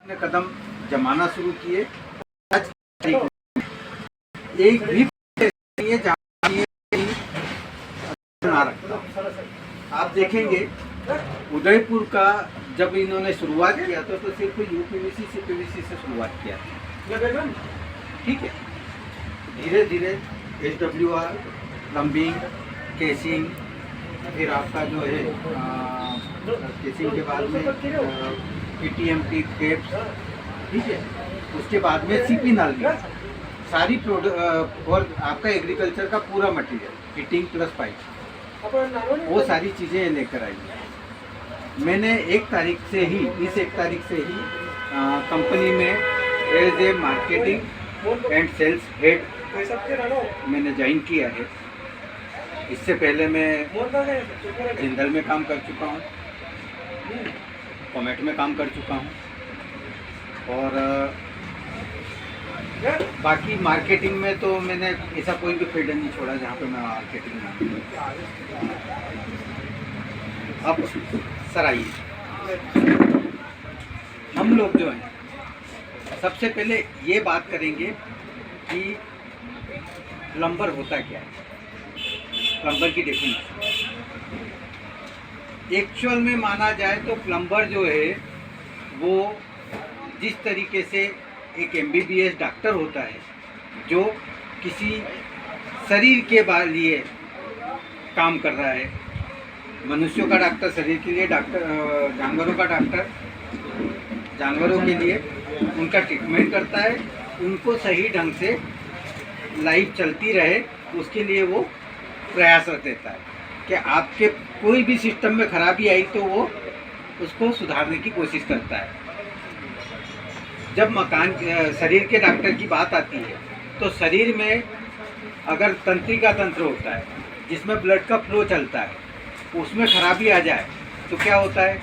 ने कदम जमाना शुरू किए। आज एक भी नहीं है जहाँ ना रखता। आप देखेंगे उदयपुर का जब इन्होंने शुरुआत किया था तो सिर्फ यूपीवीसी सीपीवीसी से शुरुआत किया था, ठीक है। धीरे धीरे SWR, प्लम्बिंग, केसिंग, फिर आपका जो है केसिंग के बाद में PTMT टेप्स, ठीक है। उसके बाद में CP नल भी सारी प्रोडक्ट और आपका एग्रीकल्चर का पूरा मटेरियल, फिटिंग प्लस पाइप, वो सारी चीज़ें लेकर आई। मैंने 1 तारीख से ही कंपनी में as a marketing and sales head मैंने ज्वाइन किया है। इससे पहले मैं जिंदल में काम कर चुका हूँ, कॉमेट में काम कर चुका हूँ, और बाकी मार्केटिंग में तो मैंने ऐसा कोई भी फील्ड नहीं छोड़ा जहाँ पे मैं मार्केटिंग में। अब सर आइए, हम लोग जो हैं सबसे पहले ये बात करेंगे कि प्लम्बर होता क्या है, प्लम्बर की डेफिनेशन। एक्चुअल में माना जाए तो प्लम्बर जो है वो जिस तरीके से एक MBBS डॉक्टर होता है जो किसी शरीर के लिए काम कर रहा है, मनुष्यों का डॉक्टर शरीर के लिए, डॉक्टर जानवरों का डॉक्टर जानवरों के लिए उनका ट्रीटमेंट करता है, उनको सही ढंग से लाइफ चलती रहे उसके लिए वो प्रयासरत रहता है कि आपके कोई भी सिस्टम में खराबी आई तो वो उसको सुधारने की कोशिश करता है। जब शरीर के डॉक्टर की बात आती है तो शरीर में अगर तंत्रिका तंत्र होता है जिसमें ब्लड का फ्लो चलता है, उसमें खराबी आ जाए तो क्या होता है,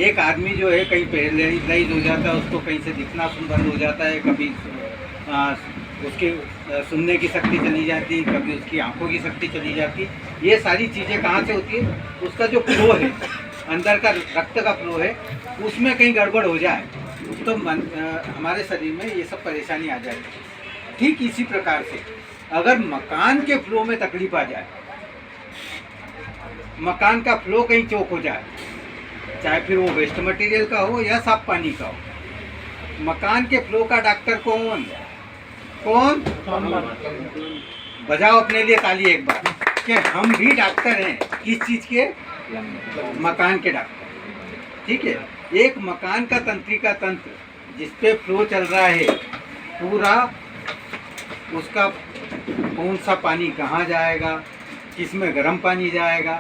एक आदमी जो है कहीं पैरालाइज हो जाता है, उसको कहीं से दिखना बंद हो जाता है, कभी उसकी सुनने की शक्ति चली जाती, कभी उसकी आंखों की शक्ति चली जाती। ये सारी चीज़ें कहाँ से होती है, उसका जो फ्लो है, अंदर का रक्त का फ्लो है, उसमें कहीं गड़बड़ हो जाए तो हमारे शरीर में ये सब परेशानी आ जाएगी। ठीक इसी प्रकार से अगर मकान के फ्लो में तकलीफ आ जाए, मकान का फ्लो कहीं चौक हो जाए, चाहे फिर वो वेस्ट मटेरियल का हो या साफ पानी का हो, मकान के फ्लो का डॉक्टर कौन? बजाओ अपने लिए ताली एक बार कि हम भी डॉक्टर हैं। किस चीज़ के? मकान के डॉक्टर, ठीक है। एक मकान का तंत्रिका तंत्र जिस पे फ्लो चल रहा है पूरा, उसका कौन सा पानी कहाँ जाएगा, किस में गर्म पानी जाएगा,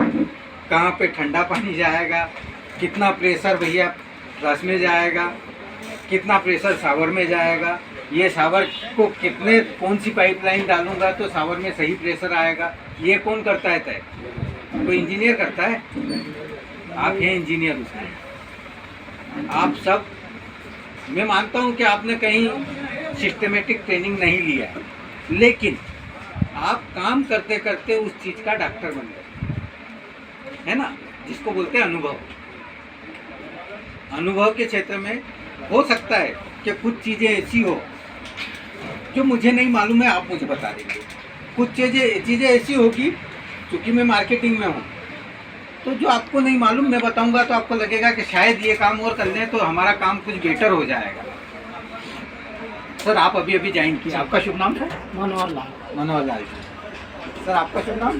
कहाँ पे ठंडा पानी जाएगा, कितना प्रेशर भैया फ्लश में जाएगा, कितना प्रेशर शावर में जाएगा, ये शावर को कौन सी पाइपलाइन डालूंगा तो शावर में सही प्रेशर आएगा, ये कौन करता है तय? कोई इंजीनियर करता है? आप हैं इंजीनियर उसमें। आप सब, मैं मानता हूं कि आपने कहीं सिस्टमेटिक ट्रेनिंग नहीं लिया है, लेकिन आप काम करते करते उस चीज़ का डॉक्टर बन गए, है ना, जिसको बोलते हैं अनुभव। अनुभव के क्षेत्र में हो सकता है कि कुछ चीज़ें ऐसी हो जो मुझे नहीं मालूम है, आप मुझे बता देंगे। कुछ चीज़ें ऐसी होगी, क्योंकि मैं मार्केटिंग में हूँ, तो जो आपको नहीं मालूम मैं बताऊंगा तो आपको लगेगा कि शायद ये काम और कर लें तो हमारा काम कुछ बेटर हो जाएगा। सर आप अभी ज्वाइन किया, आपका शुभ नाम सर? मनोहर लाल। सर आपका शुभ नाम?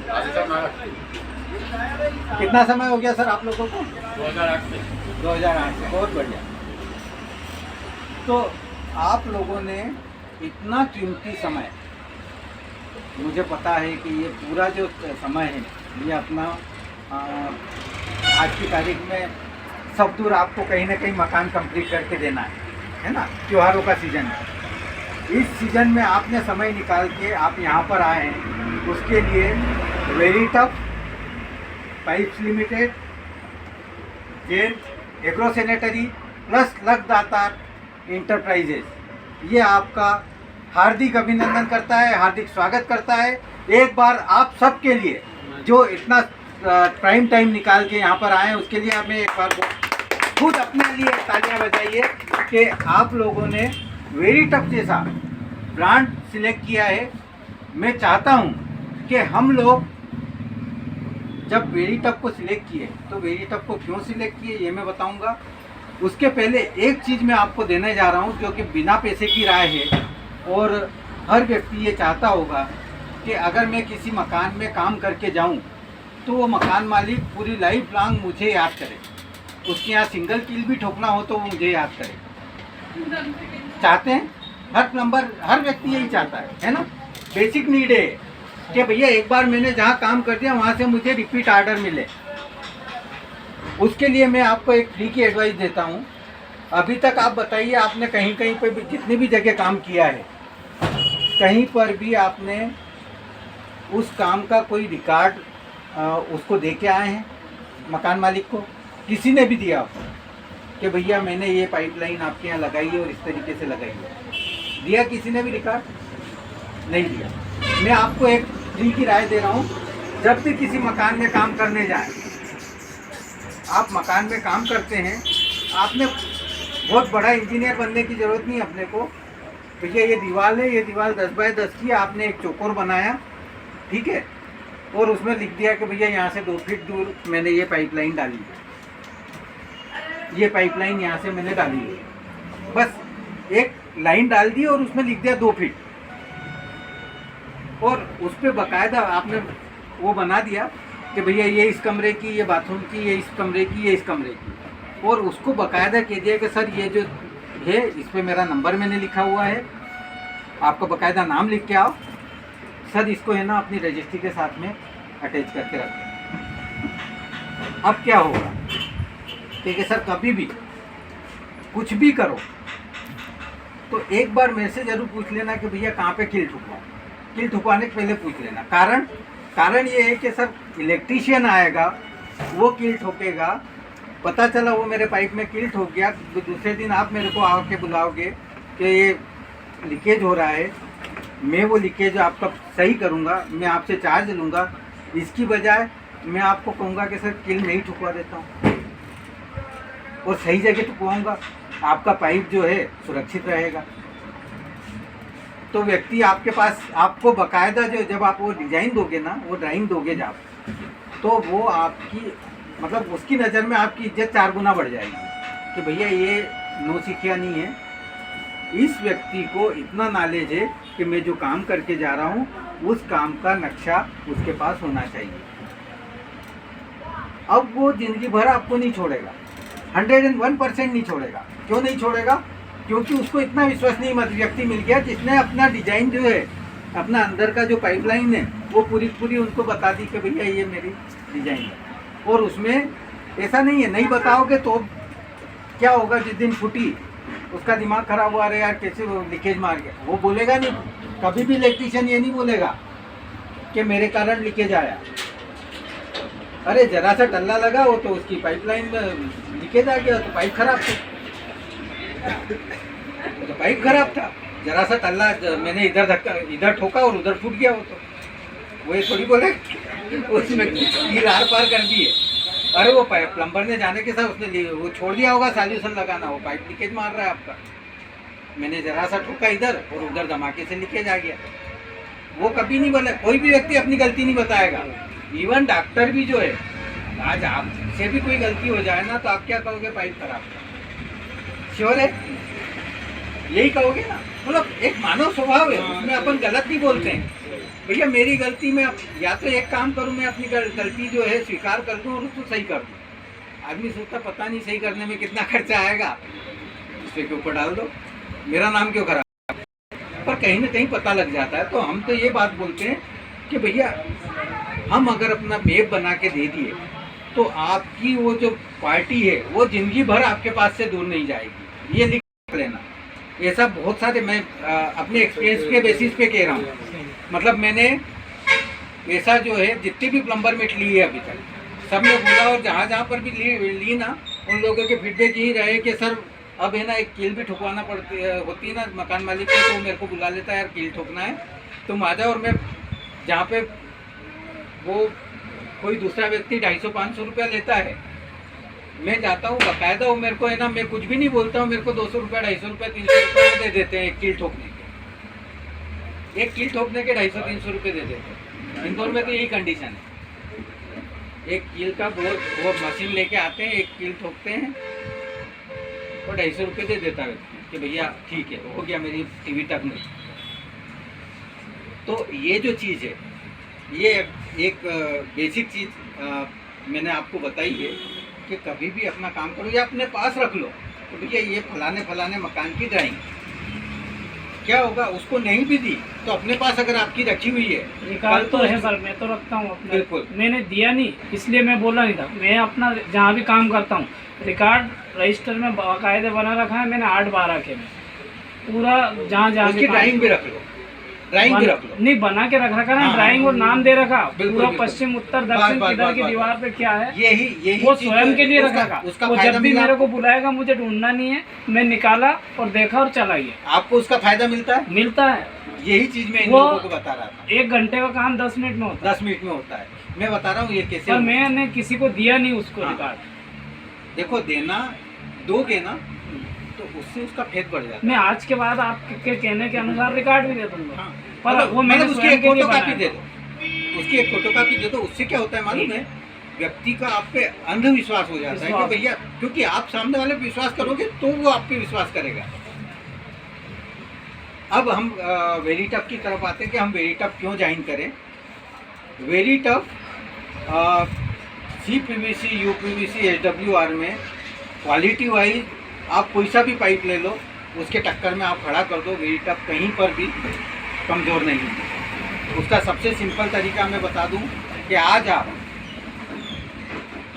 कितना समय हो गया सर आप लोगों को? 2008 से। बहुत बढ़िया। तो आप लोगों ने इतना कीमती समय, मुझे पता है कि ये पूरा जो समय है ये अपना आज की तारीख में सब दूर आपको कहीं ना कहीं मकान कंप्लीट करके देना है ना। त्योहारों का सीज़न है, इस सीज़न में आपने समय निकाल के आप यहाँ पर आए हैं, उसके लिए वेरी टफ पाइप्स लिमिटेड, जेल Agro Sanitary Plus Lakhdatar Enterprises, ये आपका हार्दिक अभिनंदन करता है, हार्दिक स्वागत करता है। एक बार आप सब के लिए जो इतना प्राइम टाइम निकाल के यहाँ पर आए, उसके लिए हमें एक बार खुद अपने लिए तालियां बजाइए कि आप लोगों ने वेरीटफ जैसा ब्रांड सिलेक्ट किया है। मैं चाहता हूं कि हम लोग जब वेरीटफ को सिलेक्ट किए तो वेरीटफ को क्यों सिलेक्ट किए ये मैं बताऊंगा। उसके पहले एक चीज़ मैं आपको देने जा रहा हूं जो कि बिना पैसे की राय है, और हर व्यक्ति ये चाहता होगा कि अगर मैं किसी मकान में काम करके जाऊं तो वो मकान मालिक पूरी लाइफ लॉन्ग मुझे याद करे, उसके यहाँ सिंगल कील भी ठोकना हो तो वो मुझे याद करे। चाहते हैं हर प्लम्बर, हर व्यक्ति यही चाहता है ना। बेसिक नीड है कि भैया एक बार मैंने जहाँ काम कर दिया वहाँ से मुझे रिपीट ऑर्डर मिले। उसके लिए मैं आपको एक फ्री की एडवाइस देता हूँ। अभी तक आप बताइए, आपने कहीं कहीं पर भी जितनी भी जगह काम किया है, कहीं पर भी आपने उस काम का कोई रिकॉर्ड उसको दे के आए हैं मकान मालिक को? किसी ने भी दिया आपको कि भैया मैंने ये पाइपलाइन आपके यहाँ लगाई है और इस तरीके से लगाई है? दिया किसी ने भी रिकॉर्ड? नहीं दिया। मैं आपको एक फ्री की राय दे रहा हूँ, जब भी किसी मकान में काम करने जाए, आप मकान में काम करते हैं, आपने बहुत बड़ा इंजीनियर बनने की ज़रूरत नहीं अपने को। भैया ये दीवार है, ये दीवार 10 बाय 10 की, आपने एक चौकोर बनाया, ठीक है, और उसमें लिख दिया कि भैया यहाँ से 2 फीट दूर मैंने ये पाइपलाइन डाली है, ये पाइपलाइन यहाँ से मैंने डाली है। बस एक लाइन डाल दी और उसमें लिख दिया 2 फीट, और उस पर बाकायदा आपने वो बना दिया कि भैया ये इस कमरे की, ये बाथरूम की, ये इस कमरे की, ये इस कमरे की, और उसको बाकायदा कह दिया कि सर ये जो है इस पर मेरा नंबर मैंने लिखा हुआ है, आपका बाकायदा नाम लिख के आओ सर, इसको है ना अपनी रजिस्ट्री के साथ में अटैच करके रखें। अब क्या होगा कि सर कभी भी कुछ भी करो तो एक बार मेरे से ज़रूर पूछ लेना कि भैया कहाँ पे कील ठुकवाऊँ। कील ठुकवाने के पहले पूछ लेना। कारण ये है कि सर इलेक्ट्रीशियन आएगा, वो कील ठोकेगा, पता चला वो मेरे पाइप में कील ठोक गया, तो दूसरे दिन आप मेरे को आके बुलाओगे कि ये लीकेज हो रहा है, मैं वो लीकेज आपका सही करूँगा, मैं आपसे चार्ज लूँगा। इसकी बजाय मैं आपको कहूँगा कि सर कील नहीं ठुकवा देता हूँ और सही जगह ठुकवाऊँगा, आपका पाइप जो है सुरक्षित रहेगा। तो व्यक्ति आपके पास, आपको बाकायदा जो जब आप वो डिज़ाइन दोगे ना, वो ड्राइंग दोगे जब, तो वो आपकी मतलब उसकी नज़र में आपकी इज्जत 4 गुना बढ़ जाएगी कि भैया ये नौसिखिया नहीं है, इस व्यक्ति को इतना नॉलेज है कि मैं जो काम करके जा रहा हूँ उस काम का नक्शा उसके पास होना चाहिए। अब वो ज़िंदगी भर आपको नहीं छोड़ेगा, 101% नहीं छोड़ेगा। क्यों नहीं छोड़ेगा? क्योंकि उसको इतना विश्वसनीय व्यक्ति मिल गया जिसने अपना डिजाइन जो है, अपना अंदर का जो पाइपलाइन है वो पूरी उनको बता दी कि भैया ये मेरी डिजाइन है। और उसमें ऐसा नहीं है, नहीं बताओगे तो क्या होगा, जिस दिन फूटी उसका दिमाग खराब हुआ, अरे यार कैसे वो लीकेज मार गया, वो बोलेगा नहीं। कभी भी इलेक्ट्रीशियन ये नहीं बोलेगा कि मेरे कारण लीकेज आया। अरे जरा सा टल्ला लगा वो तो उसकी पाइपलाइन में लीकेज आ गया, तो पाइप खराब था, तो पाइप खराब था, जरा सा टल्ला मैंने इधर ठोका और उधर फूट गया। वो ये थोड़ी बोले उसमें कील आर पार कर दी है। अरे वो प्लम्बर ने जाने के साथ उसने वो छोड़ दिया होगा सॉल्यूशन लगाना, वो पाइप लीकेज मार रहा है आपका, मैंने जरा सा ठोका इधर और उधर धमाके से लीकेज आ गया। वो कभी नहीं बोला, कोई भी व्यक्ति अपनी गलती नहीं बताएगा। इवन डॉक्टर भी जो है, आज आपसे भी कोई गलती हो जाए ना तो आप क्या कहोगे, पाइप खराब है, श्योर है, यही कहोगे ना। मतलब एक मानव स्वभाव है, उसमें अपन गलत नहीं बोलते हैं। भैया मेरी गलती में या तो एक काम करूं, मैं अपनी गलती जो है स्वीकार कर दूं और उसको सही कर दूं। आदमी सोचता पता नहीं सही करने में कितना खर्चा आएगा, इस के ऊपर डाल दो, मेरा नाम क्यों खराब। पर कहीं ना कहीं पता लग जाता है। तो हम तो ये बात बोलते हैं कि भैया हम अगर अपना मैप बना के दे दिए तो आपकी वो जो पार्टी है वो जिंदगी भर आपके पास से दूर नहीं जाएगी, ये लिख लेना। ऐसा बहुत सारे, मैं अपने एक्सपीरियंस के बेसिस पे कह रहा हूँ। मतलब मैंने ऐसा जो है जितनी भी प्लम्बर मिट ली है अभी तक, सब ने बोला, और जहाँ जहाँ पर भी ली ना, उन लोगों के फीडबैक यही रहे कि सर अब है ना एक कील भी ठुकवाना होती है ना मकान मालिक को, तो मेरे को बुला लेता है, यार कील ठोकना है तुम आ जाओ। और मैं जहाँ पे वो कोई दूसरा व्यक्ति 250-500 रुपया लेता है, मैं जाता हूँ बाकायदा, वो मेरे को है ना, मैं कुछ भी नहीं बोलता हूँ, मेरे को 200 रुपये 250 रुपये 300 रुपये दे देते हैं एक कील ठोकने के, 250-300 रुपये दे देते हैं। इंदौर में तो यही कंडीशन है, एक कील का वो मशीन लेके आते हैं, एक कील ठोकते हैं और 250 रुपये दे देता है कि भैया ठीक है, हो गया, मेरी टीवी तक नहीं। तो ये जो चीज़ है, ये एक बेसिक चीज़ मैंने आपको बताई है कि कभी भी अपना काम करो या अपने पास रख लो। तो भैया ये फलाने मकान की ड्राइंग, क्या होगा, उसको नहीं भी दी तो अपने पास अगर आपकी रखी हुई है, रिकॉर्ड तो है सर, मैं तो रखता हूँ अपने। बिल्कुल, मैंने दिया नहीं इसलिए मैं बोला नहीं था। मैं अपना जहाँ भी काम करता हूँ रिकॉर्ड रजिस्टर में बाकायदे बना रखा है मैंने, 8-12 के में पूरा जहाँ उसकी ड्राइंग भी रख लो, ड्राइंग भी रख लो। नहीं, बना के रख रखा ना, हाँ, ड्राइंग और नाम दे रखा बिल्कुल, पूरा पश्चिम उत्तर दक्षिण किधर की दीवार पे क्या है, यही वो स्वयं के लिए रख रखा। उसका वो फायदा जब भी मिला, मेरे को बुलाएगा मुझे ढूंढना नहीं है, मैं निकाला और देखा और चला गया। आपको उसका फायदा मिलता है, मिलता है। यही चीज मैं इन वो लोगों को बता रहा था। 1 घंटे का काम 10 मिनट में होता है, 10 मिनट में होता है। मैं बता रहा हूँ ये कैसे पर होगा। मैंने किसी को दिया नहीं उसको हाँ। रिकॉर्ड। देखो, देना दोगे ना तो उससे उसका फेद बढ़ जाता है। मैं आज के बाद आपके कहने के अनुसार रिकॉर्ड भी दे दूंगा। हाँ, पर वो मैंने उसकी स्वयं एक के लिए फोटो कापी बनाया दे था। दो, उसकी एक फोटो कापी दे दो। उससे क्या होता है मालूम है, व्यक्ति का आप पे अंधविश्वास हो जाता है कि भैया, क्योंकि आप सामने वाले पे विश्वास करोगे तो वो आप पे विश्वास करेगा। अब हम वेरीटफ की तरफ आते हैं कि हम वेरीटफ क्यों ज्वाइन करें। वेरीटफ CPVC, UPVC, HWR में क्वालिटी वाइज आप कोई सा भी पाइप ले लो, उसके टक्कर में आप खड़ा कर दो, वेरीटफ कहीं पर भी कमज़ोर नहीं है। उसका सबसे सिंपल तरीका मैं बता दूं कि आज आप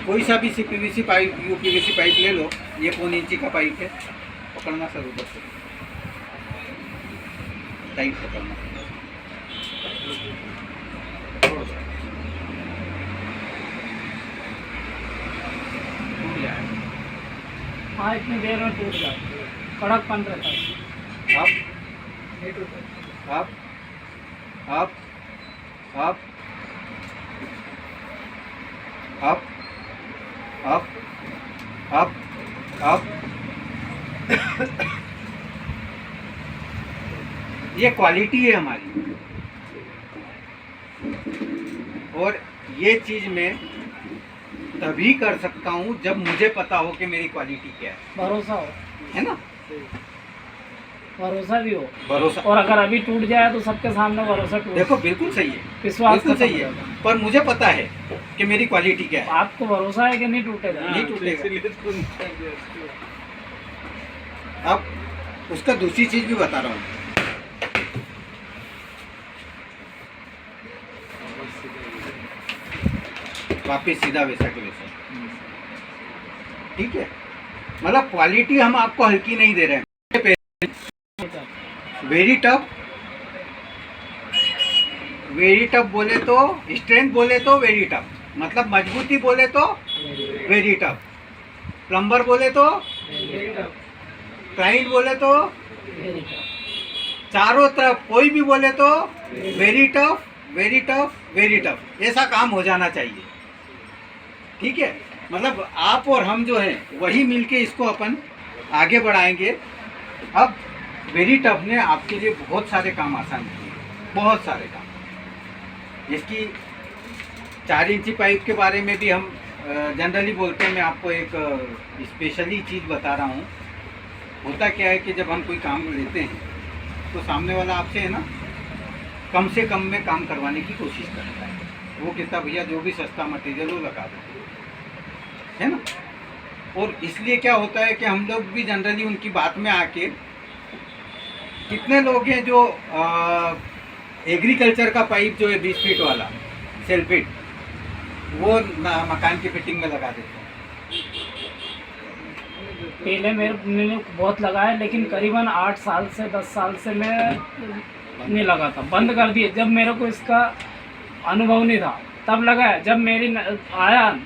कोई सा भी CPVC पाइप, UPVC पाइप ले लो, ये 1 इंची का पाइप है, पकड़ना सर उधर से टाइट पकड़ना, छोड़ दो, टूट जाएगा। हाँ, इतनी देर में टूट जाए, कड़कपन रहता है। आप आप आप आप आप आप आप ये क्वालिटी है हमारी, और ये चीज़ मैं तभी कर सकता हूँ जब मुझे पता हो कि मेरी क्वालिटी क्या है। भरोसा हो, है ना, भरोसा भी हो, भरोसा। और अगर अभी टूट जाए तो सबके सामने भरोसा टूट, देखो बिल्कुल सही है, विश्वास बिल्कुल सही है, पर मुझे पता है कि मेरी क्वालिटी क्या है। आपको भरोसा है कि नहीं टूटेगा? नहीं टूटेगा। अब उसका दूसरी चीज भी बता रहा हूँ। वापिस सीधा वैसा के वैसा, ठीक है। मतलब क्वालिटी हम आपको हल्की नहीं दे रहे हैं। वेरी टफ, वेरी टफ बोले तो, स्ट्रेंथ बोले तो वेरी टफ, मतलब मजबूती बोले तो वेरी टफ, प्लम्बर बोले तो, क्लाइंट बोले तो, चारों तरफ कोई भी बोले तो very tough, very tough, very tough, ऐसा काम हो जाना चाहिए, ठीक है। मतलब आप और हम जो हैं वही मिलके इसको अपन आगे बढ़ाएंगे। अब वेरी टफ ने आपके लिए बहुत सारे काम आसान किए, बहुत सारे काम। जिसकी 4 इंची पाइप के बारे में भी हम जनरली बोलते हैं। मैं आपको एक स्पेशली चीज़ बता रहा हूँ। होता क्या है कि जब हम कोई काम लेते हैं तो सामने वाला आपसे है ना कम से कम में काम करवाने की कोशिश करता है। वो कहता भैया जो भी सस्ता मटेरियल वो लगा दो, है ना। और इसलिए क्या होता है कि हम लोग भी जनरली उनकी बात में आके, कितने लोग हैं जो एग्रीकल्चर का पाइप जो है 20 फीट वाला सेल फिट, वो मकान की फिटिंग में लगा देते हैं। पहले मैंने बहुत लगाया, लेकिन करीबन 8 साल से 10 साल से मैं नहीं लगा था, बंद कर दिए। जब मेरे को इसका अनुभव नहीं था तब लगाया, जब मेरी आया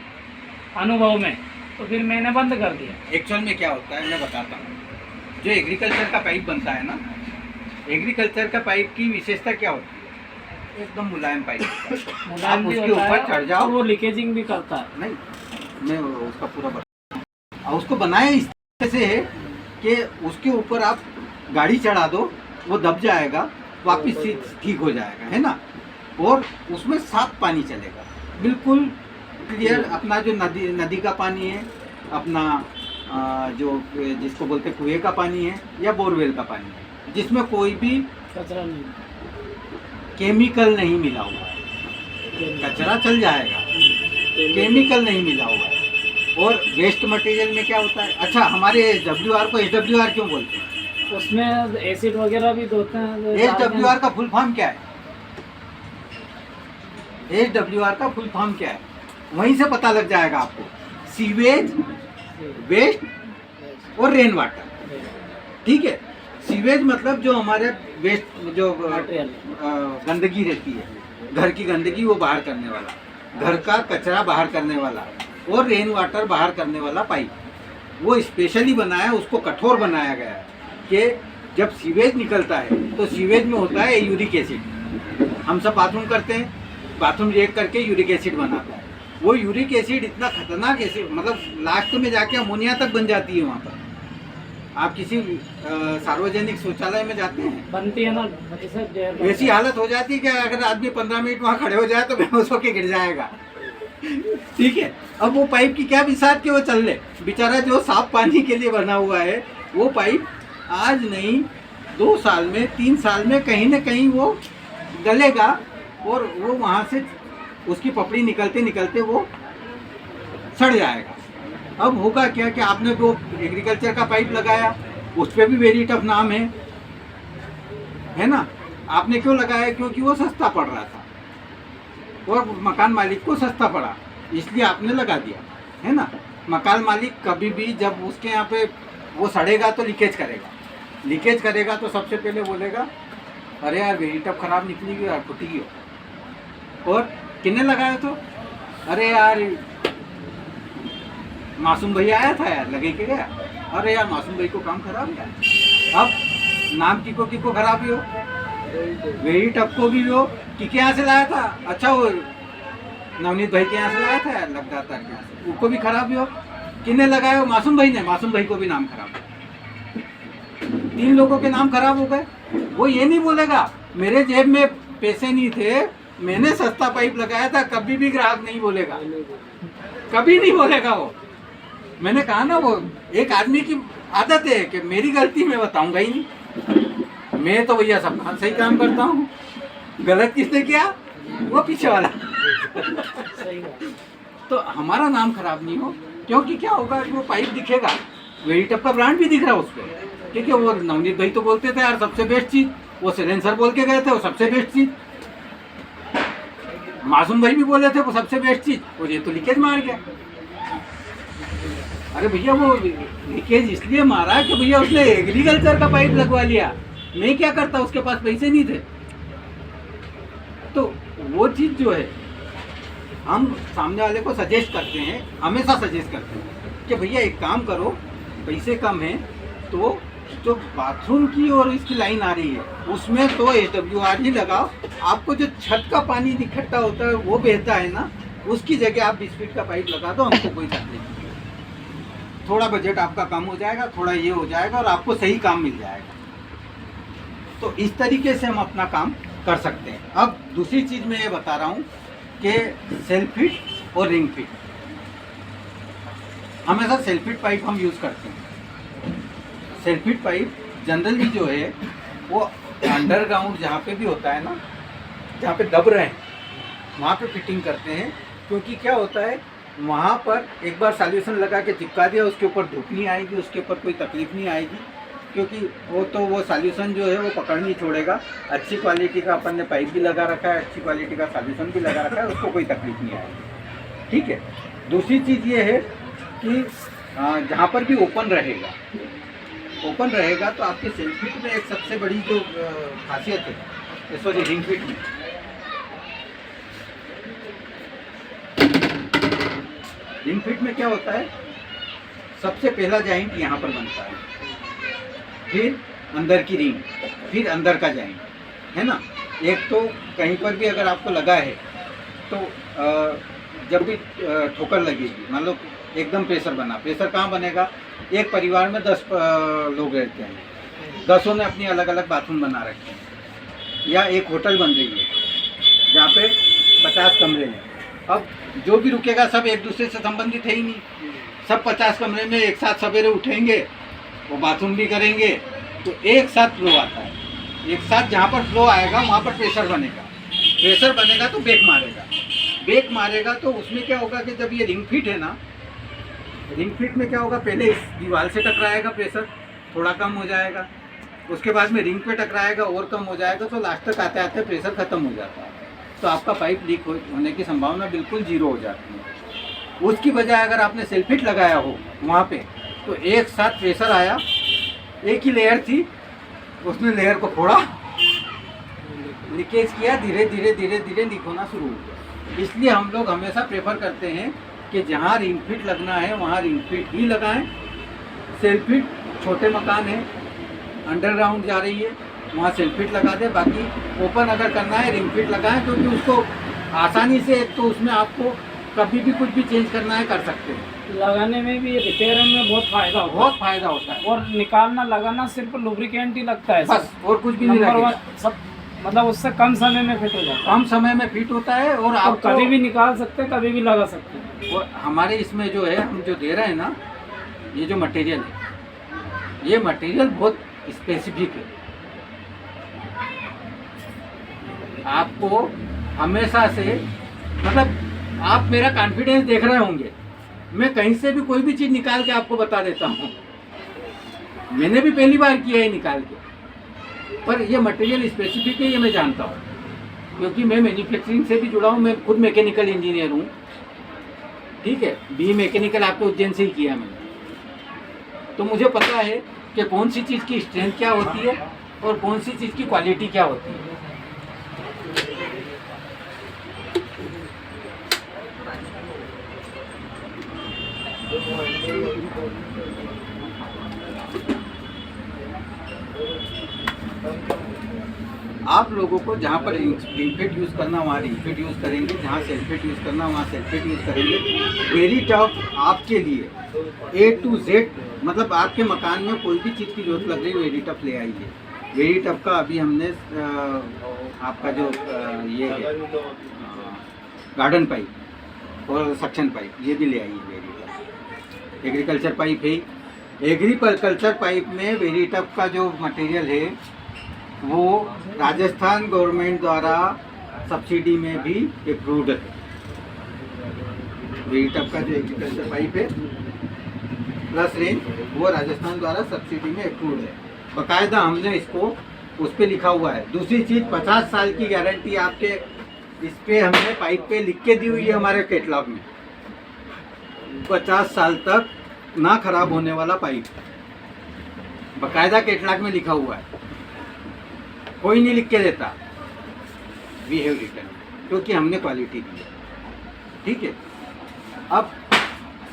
अनुभव में तो फिर मैंने बंद कर दिया। एक्चुअल में क्या होता है मैं बताता हूँ। जो एग्रीकल्चर का पाइप बनता है ना, एग्रीकल्चर का पाइप की विशेषता क्या होती है, एकदम मुलायम पाइप होता है। मुलायम आप भी उसके होता ऊपर है चढ़ जाओ, और वो लीकेजिंग भी करता है। नहीं मैं उसका पूरा और उसको बनाया इस तरह से है कि उसके ऊपर आप गाड़ी चढ़ा दो, वो दब जाएगा, वापिस से ठीक हो जाएगा, है ना। और उसमें साफ पानी चलेगा, बिल्कुल क्लियर। अपना जो नदी का पानी है, अपना जो जिसको बोलते कुएं का पानी है या बोरवेल का पानी है, जिसमें कोई भी कचरा नहीं, केमिकल नहीं मिला हुआ है। कचरा चल जाएगा, केमिकल नहीं मिला हुआ है। और वेस्ट मटेरियल में क्या होता है, अच्छा हमारे SWR को SWR क्यों बोलते हैं? उसमें एसिड वगैरह भी होते हैं। SWR का फुल फॉर्म क्या है? SWR का फुल फॉर्म क्या है? वहीं से पता लग जाएगा आपको। सीवेज, वेस्ट और रेन वाटर, ठीक है। सीवेज मतलब जो हमारे वेस्ट, जो गंदगी रहती है, घर की गंदगी वो बाहर करने वाला, घर का कचरा बाहर करने वाला, और रेन वाटर बाहर करने वाला पाइप, वो स्पेशली बनाया है, उसको कठोर बनाया गया है कि जब सीवेज निकलता है तो सीवेज में होता है यूरिक एसिड। हम सब बाथरूम करते हैं, बाथरूम रेक करके यूरिक एसिड बनाता है। वो यूरिक एसिड इतना खतरनाक एसिड, मतलब लास्ट में जाके अमोनिया तक बन जाती है वहाँ पर। आप किसी सार्वजनिक शौचालय में जाते हैं, बनती है ना, ऐसी हालत हो जाती है कि अगर आदमी 15 मिनट वहाँ खड़े हो जाए तो बेहोश होके गिर जाएगा, ठीक है। अब वो पाइप की क्या बिसात के वो चल ले, बेचारा जो साफ पानी के लिए बना हुआ है, वो पाइप आज नहीं 2 साल में, 3 साल में कहीं ना कहीं वो गलेगा, और वो वहाँ से उसकी पपड़ी निकलते निकलते वो सड़ जाएगा। अब होगा क्या कि आपने वो एग्रीकल्चर का पाइप लगाया, उस पर भी वेरी टफ नाम है ना। आपने क्यों लगाया? क्योंकि वो सस्ता पड़ रहा था और मकान मालिक को सस्ता पड़ा, इसलिए आपने लगा दिया, है ना। मकान मालिक कभी भी जब उसके यहाँ पे वो सड़ेगा तो लीकेज करेगा तो सबसे पहले बोलेगा अरे यार वेरी टफ खराब निकली गई यार, फुटी गई। और किन्ने लगाया तो, अरे यार मासूम भैया आया था यार, लगे के गया, अरे यार मासूम भाई को काम खराब है। अब नाम किको खराब ही हो, वेरी टफ को भी हो कि यहाँ से लाया था, अच्छा वो नवनीत भाई के यहाँ से लाया था यार, लग जाता है यहाँ से, उनको भी खराब ही हो। किन्ने लगाया? मासूम भाई ने, मासूम भाई को भी नाम खराब हो। 3 लोगों के नाम खराब हो गए। वो ये नहीं बोलेगा मेरे जेब में पैसे नहीं थे, मैंने सस्ता पाइप लगाया था, कभी भी ग्राहक नहीं बोलेगा, कभी नहीं बोलेगा वो। मैंने कहा ना, वो एक आदमी की आदत है कि मेरी गलती मैं बताऊंगा ही नहीं, मैं तो भैया सब सही काम करता हूँ, गलत किसने किया? वो पीछे वाला। तो हमारा नाम खराब नहीं हो, क्योंकि क्या होगा कि वो पाइप दिखेगा, वेरीटप का ब्रांड भी दिख रहा है उस पर, क्योंकि वो नवनीत भाई तो बोलते थे यार सबसे बेस्ट चीज़, वो सिलेंसर बोल के गए थे वो सबसे बेस्ट चीज़, मासूम भाई भी बोले थे वो सबसे बेस्ट चीज़, और ये तो लीकेज मार गया। अरे भैया वो लीकेज इसलिए मारा कि भैया उसने एग्रीकल्चर का पाइप लगवा लिया, मैं क्या करता, उसके पास पैसे नहीं थे। तो वो चीज़ जो है हम सामने वाले को सजेस्ट करते हैं, हमेशा सजेस्ट करते हैं कि भैया एक काम करो, पैसे कम हैं तो जो बाथरूम की और इसकी लाइन आ रही है उसमें तो SWR ही लगाओ, आपको जो छत का पानी इकट्ठा होता है वो बहता है ना, उसकी जगह आप 20 फीट का पाइप लगा दो, हमको कोई तकलीफ नहीं। थोड़ा बजट आपका कम हो जाएगा, थोड़ा ये हो जाएगा और आपको सही काम मिल जाएगा। तो इस तरीके से हम अपना काम कर सकते हैं। अब दूसरी चीज़ मैं ये बता रहा हूँ कि सेल्फ फिट और रिंग फिट, हमेशा सेल्फ फिट पाइप हम यूज़ करते हैं। सेल्फ फिट पाइप जनरली जो है वो अंडरग्राउंड जहाँ पे भी होता है ना, जहाँ पे दब रहे हैं वहाँ पे फिटिंग करते हैं, क्योंकि क्या होता है वहाँ पर एक बार सॉल्यूशन लगा के चिपका दिया, उसके ऊपर धूप नहीं आएगी, उसके ऊपर कोई तकलीफ नहीं आएगी, क्योंकि वो सॉल्यूशन जो है वो पकड़ नहीं छोड़ेगा। अच्छी क्वालिटी का अपन ने पाइप भी लगा रखा है, अच्छी क्वालिटी का सॉल्यूशन भी लगा रखा है, उसको कोई तकलीफ नहीं आएगी, ठीक है। दूसरी चीज़ ये है कि जहाँ पर भी ओपन रहेगा तो आपके सेल्फ फिट में एक सबसे बड़ी जो खासियत है, सॉरी रिंग फिट में, रिंग फिट में क्या होता है, सबसे पहला जॉइंट यहाँ पर बनता है, फिर अंदर की रिंग, फिर अंदर का जॉइंट, है ना। एक तो कहीं पर भी अगर आपको लगा है तो जब भी ठोकर लगेगी, मान लो एकदम प्रेशर बना। प्रेशर कहाँ बनेगा? एक परिवार में 10 लोग रहते हैं, 10 ने अपनी अलग अलग बाथरूम बना रखे हैं, या एक होटल बन रही है जहाँ पे 50 कमरे हैं। अब जो भी रुकेगा सब एक दूसरे से संबंधित है ही नहीं, सब 50 कमरे में एक साथ सवेरे उठेंगे, वो बाथरूम भी करेंगे, तो एक साथ फ्लो आता है। एक साथ जहाँ पर फ्लो आएगा वहाँ पर प्रेशर बनेगा, प्रेशर बनेगा तो बेक मारेगा, बेक मारेगा तो उसमें क्या होगा कि जब ये रिंग फिट है ना, रिंग फिट में क्या होगा, पहले इस दीवार से टकराएगा, प्रेशर थोड़ा कम हो जाएगा, उसके बाद में रिंग पे टकराएगा और कम हो जाएगा, तो लास्ट तक आते आते प्रेशर ख़त्म हो जाता है, तो आपका पाइप लीक होने की संभावना बिल्कुल 0 हो जाती है। उसकी बजाय अगर आपने सेल्फिट लगाया हो वहाँ पे, तो एक साथ प्रेशर आया, एक ही लेयर थी, उसने लेयर को फोड़ा, लीकेज किया, धीरे धीरे धीरे धीरे लीक होना शुरू हो गया। इसलिए हम लोग हमेशा प्रेफर करते हैं कि जहाँ रिंग फिट लगना है वहाँ रिंग फिट ही लगाएं। सेल्फिट छोटे मकान है, अंडरग्राउंड जा रही है, वहाँ सेल्फिट लगा दें, बाकी ओपन अगर करना है रिंग फिट लगाएं, क्योंकि उसको आसानी से, तो उसमें आपको कभी भी कुछ भी चेंज करना है कर सकते हैं। लगाने में भी, रिपेयर में बहुत फ़ायदा होता है, बहुत फायदा होता है। और निकालना लगाना सिर्फ लुब्रिकेंट ही लगता है बस, और कुछ भी नहीं नंबर लगेगा। 1 सब, मतलब उससे कम समय में फिट हो जाता है, कम समय में फिट होता है, और आप आप कभी भी निकाल सकते हैं, कभी भी लगा सकते हैं। और हमारे इसमें जो है, हम जो दे रहे हैं ना, ये जो मटेरियल है, ये मटेरियल बहुत स्पेसिफिक है। आपको हमेशा से, मतलब आप मेरा कॉन्फिडेंस देख रहे होंगे, मैं कहीं से भी कोई भी चीज़ निकाल के आपको बता देता हूँ। मैंने भी पहली बार किया है निकाल के, पर ये मटेरियल स्पेसिफिक है, ये मैं जानता हूँ, क्योंकि मैं मैन्युफैक्चरिंग से भी जुड़ा हूँ। मैं खुद मैकेनिकल इंजीनियर हूँ, ठीक है, बी मैकेनिकल आपके उज्जैन से ही किया मैंने, तो मुझे पता है कि कौन सी चीज़ की स्ट्रेंथ क्या होती है और कौन सी चीज़ की क्वालिटी क्या होती है। आप लोगों को जहाँ पर रिंगफिट यूज़ करना वहाँ रिंगफिट यूज़ करेंगे, जहाँ सेल्फिट यूज़ करना वहाँ सेल्फिट यूज़ करेंगे। वेरी टफ आपके लिए A to Z, मतलब आपके मकान में कोई भी चीज़ की जरूरत लग रही है, वेरी टफ ले आइए। वेरी टफ का अभी हमने आपका जो ये है गार्डन पाइप और सक्शन पाइप, ये भी ले आइए। वेरी टफ एग्रीकल्चर पाइप है, एग्रीकल्चर पाइप में वेरी टफ का जो मटेरियल है वो राजस्थान गवर्नमेंट द्वारा सब्सिडी में भी अप्रूव्ड है। वेरी टफ का जो एग्रीकल्चर पाइप है प्लस रेंज, वो राजस्थान द्वारा सब्सिडी में अप्रूव्ड है। बाकायदा हमने इसको उस पर लिखा हुआ है। दूसरी चीज़, 50 साल की गारंटी आपके इस पे हमने पाइप पे लिख के दी हुई है हमारे कैटलॉग में। 50 साल तक ना खराब होने वाला पाइप बाकायदा कैटलॉग में लिखा हुआ है, कोई नहीं लिख के देता। वी हैव रिटन, क्योंकि हमने क्वालिटी दी है, ठीक है। अब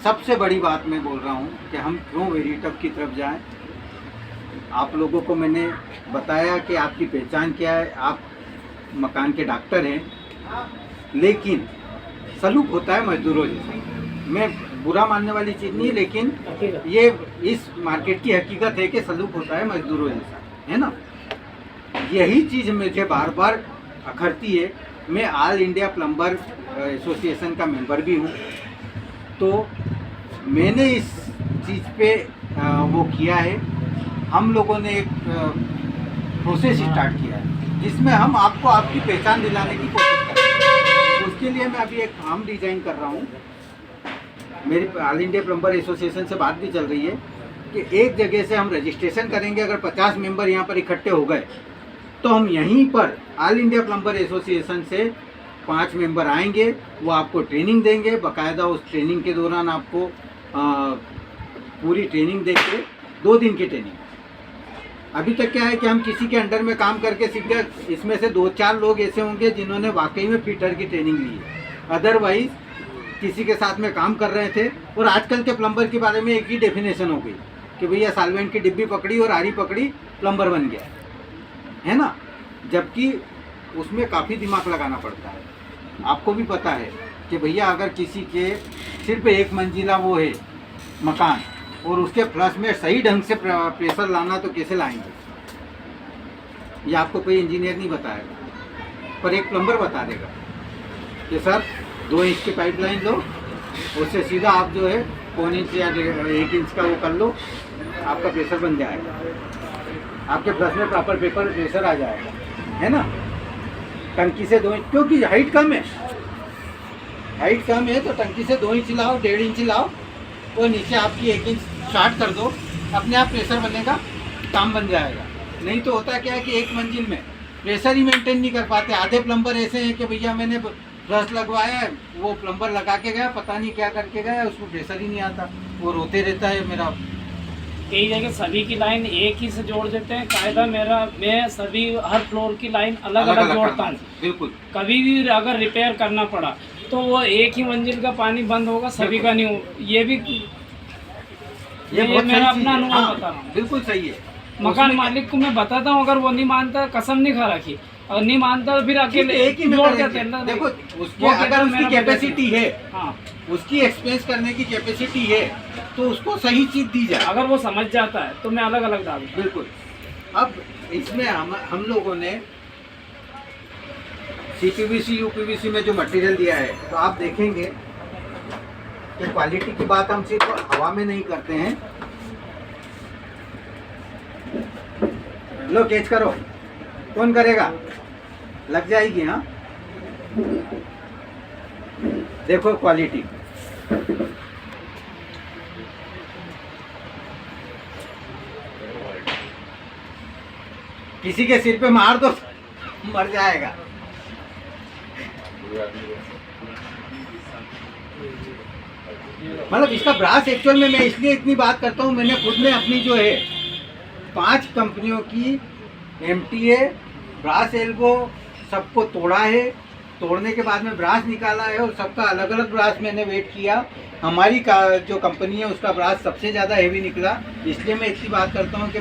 सबसे बड़ी बात मैं बोल रहा हूँ कि हम क्यों वेरी टफ की तरफ जाएं। आप लोगों को मैंने बताया कि आपकी पहचान क्या है, आप मकान के डॉक्टर हैं, लेकिन सलूक होता है मजदूरों जैसा। मैं बुरा मानने वाली चीज़ नहीं, लेकिन ये इस मार्केट की हकीकत है कि सलूक होता है मजदूरों जैसा, है ना। यही चीज़ मुझे बार बार अखरती है। मैं ऑल इंडिया प्लम्बर एसोसिएशन का मेंबर भी हूँ, तो मैंने इस चीज़ पे वो किया है। हम लोगों ने एक प्रोसेस स्टार्ट किया है जिसमें हम आपको आपकी पहचान दिलाने की कोशिश कर रहे हैं। उसके लिए मैं अभी एक फॉर्म डिज़ाइन कर रहा हूँ। मेरी ऑल इंडिया प्लम्बर एसोसिएशन से बात भी चल रही है कि एक जगह से हम रजिस्ट्रेशन करेंगे। अगर 50 मेंबर यहाँ पर इकट्ठे हो गए तो हम यहीं पर ऑल इंडिया प्लम्बर एसोसिएशन से 5 मेंबर आएंगे, वो आपको ट्रेनिंग देंगे। बाकायदा उस ट्रेनिंग के दौरान आपको पूरी ट्रेनिंग देंगे, 2 दिन की ट्रेनिंग। अभी तक क्या है कि हम किसी के अंडर में काम करके सीख गए, इसमें से 2-4 लोग ऐसे होंगे जिन्होंने वाकई में फिटर की ट्रेनिंग ली है, अदरवाइज किसी के साथ में काम कर रहे थे। और आजकल के प्लम्बर के बारे में एक ही डेफिनेशन हो गई कि भैया सॉल्वेंट की डिब्बी पकड़ी और आरी पकड़ी, प्लम्बर बन गया, है ना। जबकि उसमें काफ़ी दिमाग लगाना पड़ता है। आपको भी पता है कि भैया अगर किसी के सिर्फ एक मंजिला वो है मकान और उसके फ्लश में सही ढंग से प्रेशर लाना तो कैसे लाएंगे, ये आपको कोई इंजीनियर नहीं बताएगा, पर एक प्लम्बर बता देगा कि सर 2 इंच की पाइपलाइन लो, उससे सीधा आप जो है 1 इंच या 1 इंच का वो कर लो, आपका प्रेशर बन जाएगा, आपके फ्लश में प्रॉपर पेपर प्रेशर आ जाएगा, है ना। टंकी से 2 इंच, क्योंकि हाइट कम है, हाइट कम है तो टंकी से 2 इंच लाओ, 1.5 इंच लाओ और नीचे आपकी 1 इंच स्टार्ट कर दो, अपने आप प्रेशर बनेगा, काम बन जाएगा। नहीं तो होता क्या है कि एक मंजिल में प्रेशर ही मेंटेन नहीं कर पाते। आधे प्लम्बर ऐसे हैं कि भैया मैंने फ्लश लगवाया है, वो प्लम्बर लगा के गया, पता नहीं क्या करके गया, उसको प्रेशर ही नहीं आता, वो रोते रहता है। मेरा कई जगह सभी की लाइन एक ही से जोड़ देते हैं, कायदा मैं सभी हर फ्लोर की लाइन अलग अलग जोड़ता हूँ। बिल्कुल, कभी भी अगर रिपेयर करना पड़ा तो वो एक ही मंजिल का पानी बंद होगा, सभी का नहीं हो। ये मेरा अपना अनुभव बता रहा हूँ। बिल्कुल सही है। मकान मालिक को मैं बताता हूँ, अगर वो नहीं मानता, कसम नहीं खा रखी, और नहीं मानता तो फिर अकेले एक ही जोड़ देते हैं। देखो उसके अगर उसकी कैपेसिटी है, हाँ, उसकी एक्सपेंस करने की कैपेसिटी है तो उसको सही चीज दी जाए। अगर वो समझ जाता है तो मैं अलग अलग डालूँ। बिल्कुल। अब इसमें हम लोगों ने CPVC UPVC में जो मटेरियल दिया है, तो आप देखेंगे कि क्वालिटी की बात हम सिर्फ हवा में नहीं करते हैं। लो कैच करो, कौन करेगा, लग जाएगी। हाँ देखो क्वालिटी, किसी के सिर पे मार दो मर जाएगा। मतलब इसका ब्रास एक्चुअल में मैं इसलिए इतनी बात करता हूँ, मैंने खुद में अपनी जो है 5 कंपनियों की MTA ब्रास एल्बो सबको तोड़ा है, तोड़ने के बाद में ब्रास निकाला है और सबका अलग अलग ब्रास मैंने वेट किया। हमारी जो कंपनी है उसका ब्रास सबसे ज़्यादा हेवी निकला, इसलिए मैं इतनी बात करता हूँ कि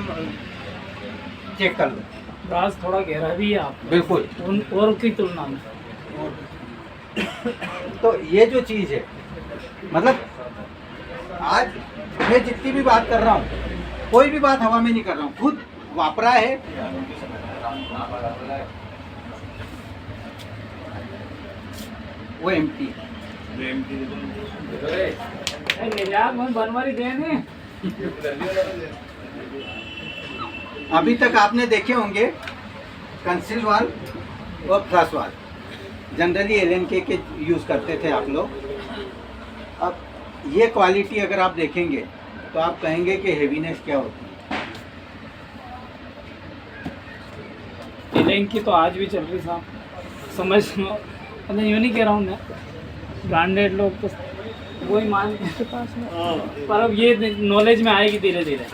चेक कर लो। ब्रास थोड़ा गहरा भी है आप, बिल्कुल, उन और की तुलना में। तो ये जो चीज़ है, मतलब आज मैं जितनी भी बात कर रहा हूँ, कोई भी बात हवा में नहीं कर रहा हूँ, खुद वापरा है। वो एम्प्टी बनवारी देने। अभी तक आपने देखे होंगे कंसील वाल और फ्लश वाल, जनरली LNK के यूज़ करते थे आप लोग। अब ये क्वालिटी अगर आप देखेंगे तो आप कहेंगे कि हेवीनेस क्या होती है। LNK की तो आज भी चल रही साहब, समझ मतलब यूँ नहीं कह रहा हूँ मैं, ब्रांडेड लोग तो वही मान के पास में, पर अब ये नॉलेज में आएगी धीरे धीरे।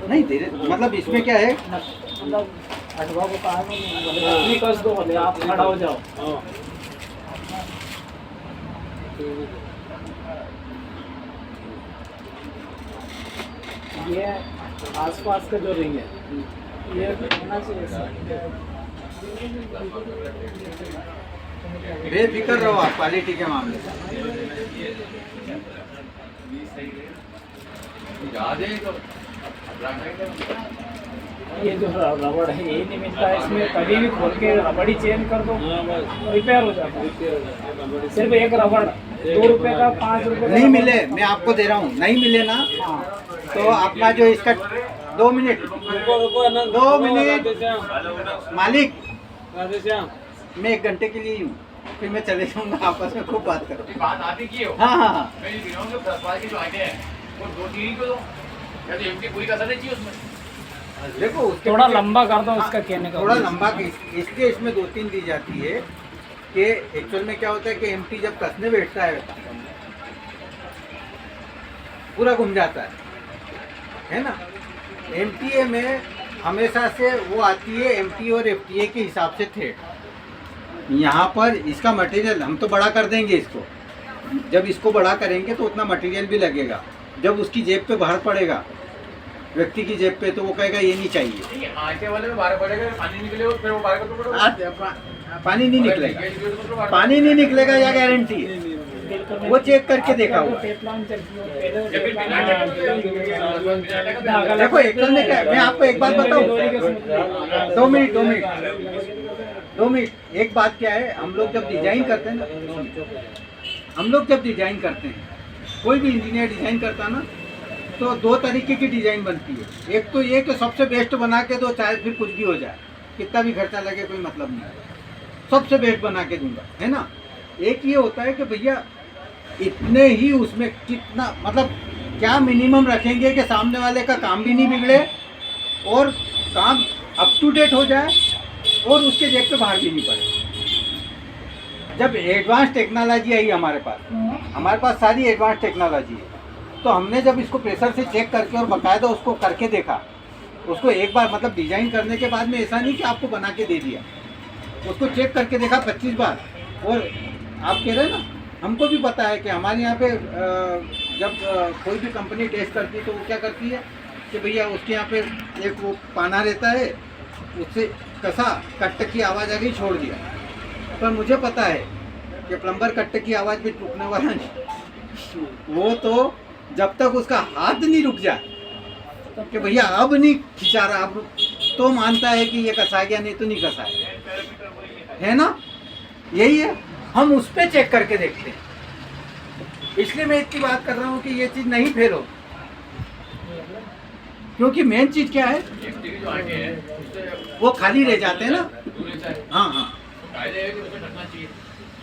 नहीं धीरे, मतलब इसमें क्या है, मतलब हटवा को कहा नहीं कस दो, बोले आप खड़ा हो जाओ। ये आसपास का जो रिंग है ये होना चाहिए। बेफिक्र रहो आप क्वालिटी के मामले में। ये जो रबड़ है ये नहीं मिलता है इसमें, कभी भी खोल के रबड़ ही चेंज कर दो, रिपेयर हो जाता है। सिर्फ एक रबड़ 2 रुपए का, 5 रुपए का नहीं मिले, मैं आपको दे रहा हूँ, नहीं मिले ना तो अपना जो इसका 2 मिनट मालिक, मैं 1 घंटे के लिए ही हूँ, फिर मैं चले जाऊँगा, आपस में खूब बात करो। बात आती की हो। हाँ हाँ हाँ, मैं ये कह रहा हूँ कि 10 बार की जो आइडिया है वो 2-3 को दो, या तो एमटी पूरी कसर नहीं चाहिए उसमें। देखो उसके थोड़ा पीछे- लंबा कर दो इसका कहने का थोड़ा मतलब। लंबा इसलिए इसमें 2-3 दी जाती है कि एक्चुअल में क्या होता है कि एमटी जब कसने बैठता है पूरा घूम जाता है ना। एमटीए में हमेशा से वो आती है एमटी और एफटीए के हिसाब से थ्रेड। यहाँ पर इसका मटेरियल हम तो बड़ा कर देंगे इसको, जब इसको बड़ा करेंगे तो उतना मटेरियल भी लगेगा, जब उसकी जेब पे बाहर पड़ेगा व्यक्ति की जेब पे, तो वो कहेगा ये नहीं चाहिए। नहीं, आटे वाले में बाहर पड़ेगा, पानी निकले और फिर वो बाहर का टुकड़ा पानी नहीं निकलेगा, पानी नहीं निकलेगा, या गारंटी है। वो चेक करके देखा हुआ है। देखो एकल में क्या है, मैं आपको एक बात बताऊं, 2 मिनट 2 मिनट। एक बात क्या है, हम लोग जब डिजाइन करते हैं ना, हम लोग जब डिजाइन करते हैं, कोई भी इंजीनियर डिजाइन करता है ना, तो 2 तरीके की डिजाइन बनती है। एक तो ये कि सबसे बेस्ट बना के दो, चाहे फिर कुछ भी हो जाए, कितना भी खर्चा लगे कोई मतलब नहीं है, सबसे बेस्ट बना के दूंगा, है ना। एक ये होता है कि भैया इतने ही उसमें कितना, मतलब क्या मिनिमम रखेंगे कि सामने वाले का काम भी नहीं बिगड़े और काम अप टू डेट हो जाए और उसके जेब पे बाहर भी नहीं पड़े। जब एडवांस टेक्नोलॉजी आई हमारे पास सारी एडवांस टेक्नोलॉजी है, तो हमने जब इसको प्रेशर से चेक करके और बाकायदा उसको करके देखा, उसको एक बार मतलब डिजाइन करने के बाद में ऐसा नहीं कि आपको बना के दे दिया, उसको चेक करके देखा 25 बार। और आप कह रहे हैं ना, हमको भी पता है कि हमारे यहाँ पे जब कोई भी कंपनी टेस्ट करती है तो वो क्या करती है कि भैया उसके यहाँ पे एक वो पाना रहता है, उससे कसा कट्ट की आवाज़ आ गई, छोड़ दिया। पर मुझे पता है कि प्लम्बर कट्ट की आवाज़ भी टूटने वाला नहीं, वो तो जब तक उसका हाथ नहीं रुक जाए कि भैया अब नहीं खिंचा रहा, अब तो मानता है कि ये कसा गया, नहीं तो नहीं कसा है ना। यही है, हम उस पर चेक करके देखते हैं। इसलिए मैं इतनी बात कर रहा हूँ कि ये चीज़ नहीं फेल हो, क्योंकि मेन चीज़ क्या है, जो आटे हैं उससे वो खाली रह जाते हैं ना। दूर रहता है। हाँ हाँ, कायदे है कि उसमें ढकना चाहिए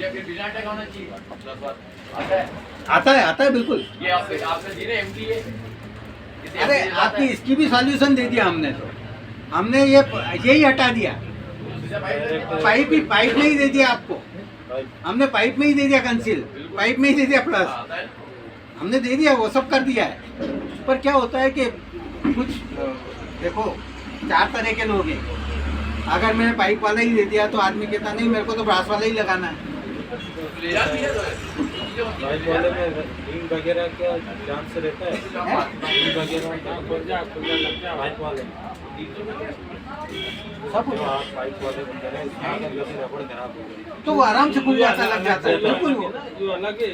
या फिर बिना ढका होना चाहिए। 10 बार आता है बिल्कुल। ये आपने दी ना एमटी है। अरे आपकी इसकी भी सॉल्यूशन दे दिया हमने, तो हमने यही हटा दिया, पाइप में ही दे दिया आपको, हमने पाइप में ही दे दिया कंसील, पाइप में ही दे दिया प्लस, हमने दे दिया, वो सब कर दिया है। पर क्या होता है कि कुछ देखो 4 तरह के लोग हैं, अगर मैंने पाइप वाला ही दे दिया तो आदमी कहता नहीं मेरे को तो ब्रास वाला ही लगाना है। ले जाती है पाइप वाले में रिंग वगैरह क्या चांस रहता है? रिंग वगैरह पाइप वाले सब कुछ पाइप वाले बंदे हैं, इसमें अगर जैसे रबड़ खराब हो गई तो वो आराम से खुल जाता, लग जाता है बिल्कुल। वो जो अलग है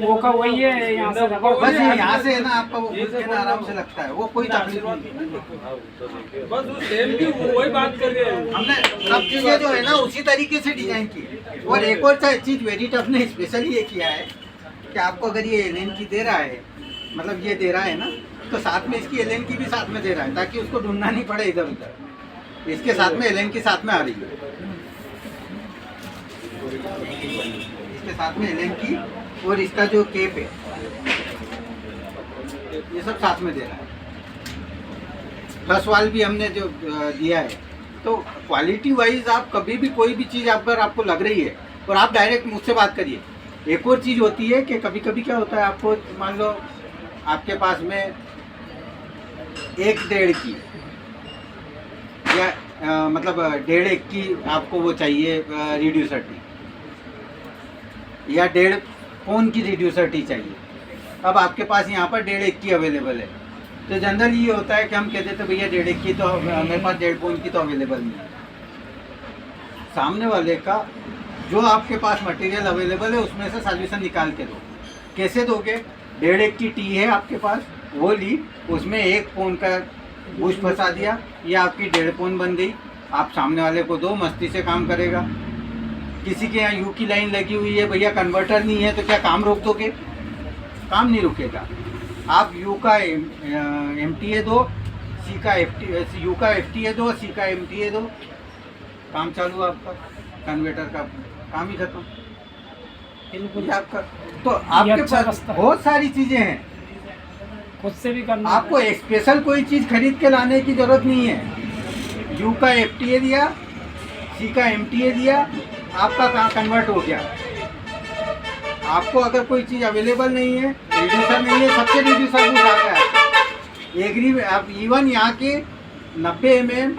वो का वही है, यहाँ से रबड़ बस ये यहाँ से है ना आपका, वो खुल के ना आराम से लगता है, वो कोई तकलीफ नहीं। बस वो सेम भी वही बात कर रहे हैं। हमने सब चीज़ें जो है ना उसी तरीके से डिजाइन की है। और एक और चीज़ वेरी टफ ने स्पेशली ये किया है कि आपको अगर ये एलएन की दे रहा है, मतलब ये दे रहा है ना, तो साथ में इसकी एलएन की भी साथ में दे रहा है, ताकि उसको ढूंढना नहीं पड़े इधर उधर। इसके साथ में एलएन की साथ में आ रही है, इसके साथ में एलएन की, और इसका जो केप है ये सब साथ में दे रहा है। प्लस वाल भी हमने जो दिया है। तो क्वालिटी वाइज आप कभी भी कोई भी चीज़ अगर आपको लग रही है और आप डायरेक्ट मुझसे बात करिए। एक और चीज़ होती है कि कभी कभी क्या होता है, आपको मान लो आपके पास में 1.5 की या मतलब 1.5 की आपको वो चाहिए रिड्यूसर टी, या 1.5 पौन की रिड्यूसर टी चाहिए। अब आपके पास यहाँ पर 1.5 की अवेलेबल है, तो जनरली ये होता है कि हम कहते थे भैया 1.5 की तो मेरे पास 1.5 पौन की तो अवेलेबल नहीं है। सामने वाले का जो आपके पास मटेरियल अवेलेबल है उसमें से सॉल्यूशन निकाल के दो। कैसे दोगे? 1.5 की टी है आपके पास, वो ली, उसमें 1 पौन का बुश फंसा दिया, ये आपकी 1.5 पौन बन गई। आप सामने वाले को दो, मस्ती से काम करेगा। किसी के यहाँ यू की लाइन लगी हुई है, भैया कन्वर्टर नहीं है, तो क्या काम रोक दोगे? काम नहीं रुकेगा। आप यू का एमटीए दो, सी का यू का एफटीए दो, सी का एमटीए दो, काम चालू आपका, कन्वर्टर का काम ही खत्म। बिल्कुल आपका तो आपके अच्छा पास रास्ता है। बहुत सारी चीज़ें हैं, खुद से भी करना आपको स्पेशल कोई चीज़ खरीद के लाने की ज़रूरत नहीं है। यू का एफटीए दिया, सी का एमटीए दिया, आपका काम कन्वर्ट हो गया। आपको अगर कोई चीज़ अवेलेबल नहीं है, रिड्यूसर नहीं है, सबसे रिड्यूसर भी उठा है। एग्री में आप इवन यहाँ के 90 mm,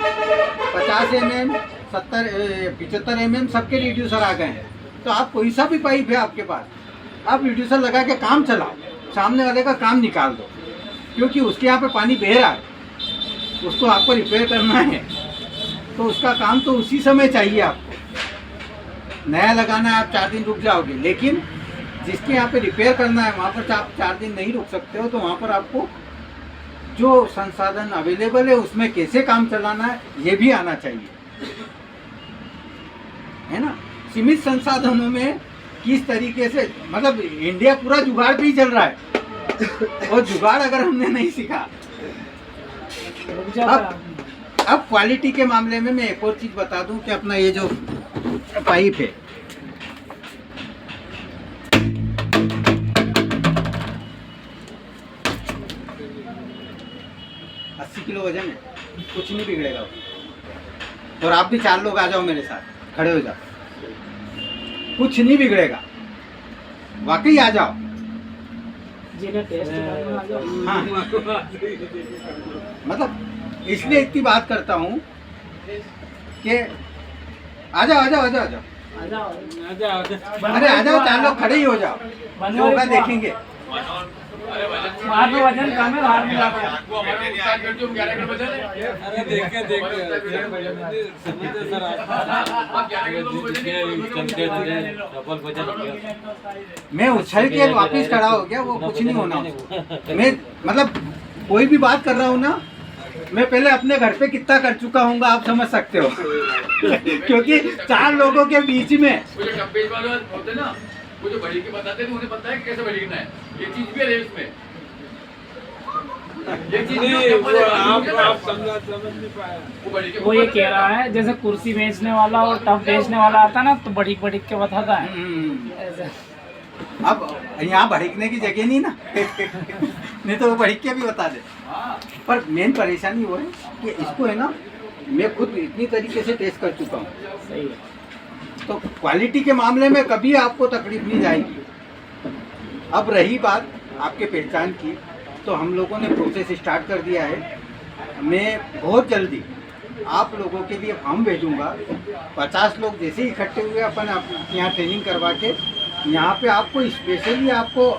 50 mm, 75 mm सबके रिड्यूसर आ गए हैं। तो आप कोई सा भी पाइप है आपके पास, आप रिड्यूसर लगा के काम चलाओ, सामने वाले का काम निकाल दो। क्योंकि उसके यहाँ पे पानी बह रहा है, उसको आपको रिपेयर करना है, तो उसका काम तो उसी समय चाहिए आपको। नया लगाना है, आप 4 दिन रुक जाओगे, लेकिन जिसके यहाँ पे रिपेयर करना है वहाँ पर आप 4 दिन नहीं रुक सकते हो। तो वहाँ पर आपको जो संसाधन अवेलेबल है उसमें कैसे काम चलाना है ये भी आना चाहिए, है ना। सीमित संसाधनों में किस तरीके से, मतलब इंडिया पूरा जुगाड़ पे ही चल रहा है, और जुगाड़ अगर हमने नहीं सीखा। रुक जाता है। अब क्वालिटी के मामले में मैं एक और चीज़ बता दूं कि अपना ये जो पाइप है, किलो वजन है, कुछ नहीं बिगड़ेगा। और आप भी 4 लोग आ जाओ मेरे साथ, खड़े हो जाओ, कुछ नहीं बिगड़ेगा, वाकई आ जाओ। जिन्हें टेस्ट करना आ जाओ। हाँ, मतलब इसलिए इतनी बात करता हूँ कि आ जाओ आ जाओ आ जाओ आ जाओ, आ जाओ। अरे आ जाओ, 4 लोग खड़े ही हो जाओ, जो होगा देखेंगे। वहाँ पे वजन कम है, बाहर मिला है। अरे देखे डबल वजन मैं उछल के वापिस खड़ा हो गया, वो कुछ नहीं होना उसको। मैं मतलब कोई भी बात कर रहा हूँ ना, मैं पहले अपने घर पे कितना कर चुका हूँ आप समझ सकते हो। क्योंकि 4 लोगों के बीच में वो जो डब्बेज वाले होते ना, वो जो बड़ी के बताते थे, उन्हें पता है कैसे बड़ी करना है। ये चीज भी है इसमें, ये चीज आप समझ नहीं पाया। वो ये कह रहा है जैसे कुर्सी बेचने वाला और टब बेचने वाला आता है ना, तो बड़ी बड़ी के बताता है ऐसे। अब यहाँ भड़कने की जगह नहीं ना। नहीं तो वो भड़क के भी बता दे। पर मेन परेशानी वो है कि इसको है ना, मैं खुद इतनी तरीके से टेस्ट कर चुका हूँ, सही है। तो क्वालिटी के मामले में कभी आपको तकलीफ नहीं जाएगी। अब रही बात आपके पहचान की, तो हम लोगों ने प्रोसेस स्टार्ट कर दिया है। मैं बहुत जल्दी आप लोगों के लिए फॉर्म भेजूंगा। 50 लोग जैसे ही इकट्ठे हुए अपन यहाँ ट्रेनिंग करवा के, यहाँ पे आपको स्पेशली आपको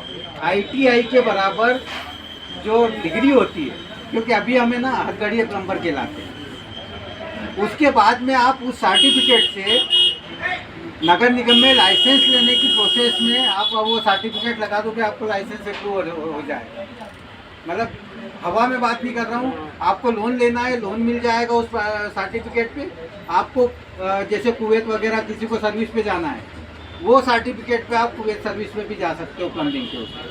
ITI के बराबर जो डिग्री होती है, क्योंकि अभी हमें ना हथगड़िया प्लम्बर कहलाते हैं, उसके बाद में आप उस सर्टिफिकेट से नगर निगम में लाइसेंस लेने की प्रोसेस में आप वो सर्टिफिकेट लगा दो कि आपको लाइसेंस अप्रूव हो जाए। मतलब हवा में बात नहीं कर रहा हूँ, आपको लोन लेना है, लोन मिल जाएगा उस सर्टिफिकेट पे। आपको जैसे कुवैत वगैरह किसी को सर्विस पे जाना है, वो सर्टिफिकेट पे आप कुवैत सर्विस पे भी जा सकते हो प्लम्बिंग के ऊपर।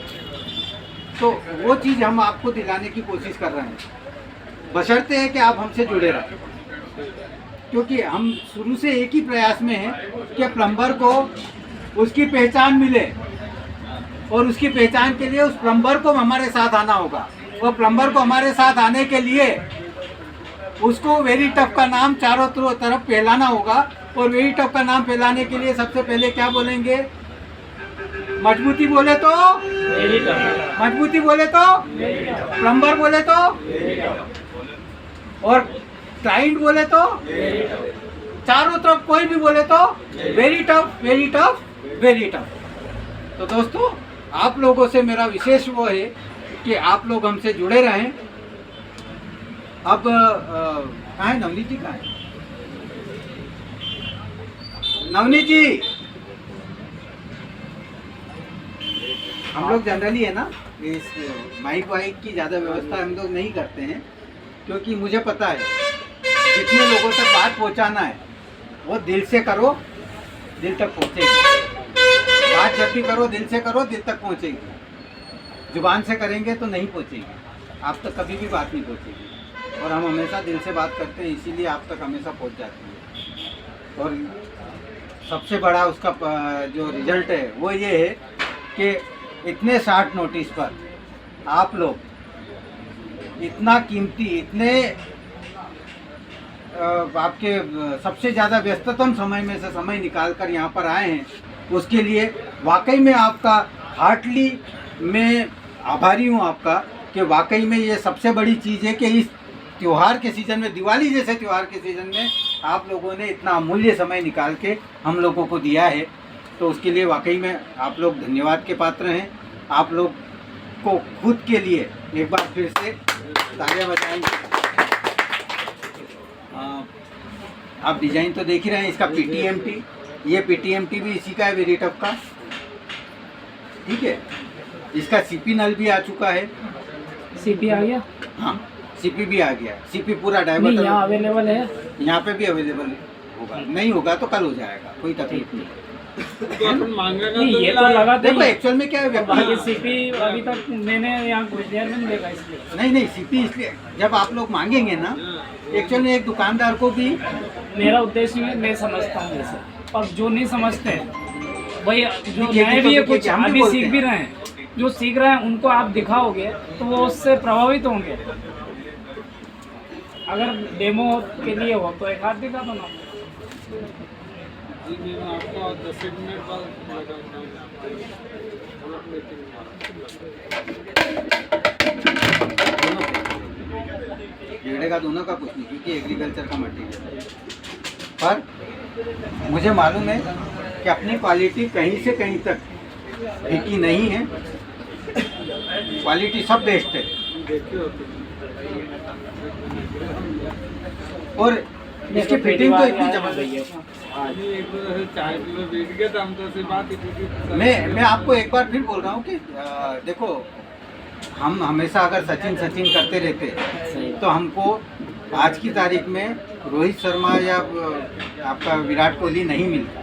तो वो चीज़ हम आपको दिलाने की कोशिश कर रहे हैं, बशर्ते है कि आप हमसे जुड़े रहें, क्योंकि हम शुरू से एक ही प्रयास में हैं कि प्लम्बर को उसकी पहचान मिले, और उसकी पहचान के लिए उस प्लम्बर को हमारे साथ आना होगा। वो प्लम्बर को हमारे साथ आने के लिए उसको वेरी टफ का नाम चारों तरफ फैलाना होगा। और वेरी टफ का नाम फैलाने के लिए सबसे पहले क्या बोलेंगे? मजबूती बोले तो, मजबूती बोले तो, प्लम्बर बोले तो, और क्लाइंट बोले तो, चारों तरफ कोई भी बोले तो very tough, very tough, very tough. तो दोस्तों, आप लोगों से मेरा विशेष वो है कि आप लोग हमसे जुड़े रहें। अब कहाँ है नवनीत जी? कहाँ है नवनीत जी? हम लोग जनरली है ना, इस माइक वाइक की ज़्यादा व्यवस्था हम लोग नहीं करते हैं, क्योंकि मुझे पता है जितने लोगों तक बात पहुंचाना है वो दिल से करो, दिल तक पहुंचेगी। बात जब भी करो दिल से करो, दिल तक पहुंचेगी। जुबान से करेंगे तो नहीं पहुंचेगी, आप तक कभी भी बात नहीं पहुंचेगी। और हम हमेशा दिल से बात करते हैं, इसीलिए आप तक हमेशा पहुंच जाती है। और सबसे बड़ा उसका जो रिजल्ट है वो ये है कि इतने शॉर्ट नोटिस पर आप लोग इतना कीमती, इतने आपके सबसे ज़्यादा व्यस्ततम समय में से समय निकाल कर यहाँ पर आए हैं, उसके लिए वाकई में आपका हार्टली मैं आभारी हूँ आपका, कि वाकई में ये सबसे बड़ी चीज़ है कि इस त्यौहार के सीज़न में, दिवाली जैसे त्यौहार के सीज़न में आप लोगों ने इतना अमूल्य समय निकाल के हम लोगों को दिया है। तो उसके लिए वाकई में आप लोग धन्यवाद के पात्र हैं। आप लोग को खुद के लिए एक बार फिर से तालियां बजाएंगे। आप डिजाइन तो देख ही रहे हैं इसका, PTMT, ये PTMT भी इसी का है, वेरिटफ का, ठीक है। इसका CP नल भी आ चुका है। सीपी आ गया? हाँ, CP भी आ गया, CP पूरा नहीं, डायवर्टर यहाँ अवेलेबल है। यहाँ पे भी अवेलेबल होगा, नहीं होगा तो कल हो जाएगा, कोई तकलीफ नहीं। तो अपन मांगेगा नहीं, तो ये तो लगा देखो एक्चुअल में क्या है, बाकी सीपी अभी तक मैंने यहाँ कुछ देर में नहीं देखा, इसलिए नहीं CP इसलिए जब आप लोग मांगेंगे ना, एक्चुअल में एक दुकानदार को भी मेरा उद्देश्य में मैं समझता हूँ जैसे, और जो नहीं समझते भाई, जो देखिए, नए भी है, तो कुछ हम भी अभी बोलते सीख हैं। भी रहे हैं, जो सीख रहे हैं उनको आप दिखाओगे तो वो उससे प्रभावित होंगे। अगर डेमो के लिए हो तो एक हाथ दिखा दो ना। जी मैं आपको 10 मिनट बाद लगाऊंगा। बिगड़ेगा दोनों का कुछ नहीं, क्योंकि एग्रीकल्चर का मटेरियल है। पर मुझे मालूम है कि अपनी क्वालिटी कहीं से कहीं तक फीकी नहीं है, क्वालिटी सब बेस्ट है। और इसकी फिटिंग तो इतनी जबरदस्त है। चाय किलो बेच गया था हम तो से बात मैं आपको एक बार फिर बोल रहा हूँ कि देखो, हम हमेशा अगर सचिन करते रहते तो हमको आज की तारीख में रोहित शर्मा या आपका विराट कोहली नहीं मिलता।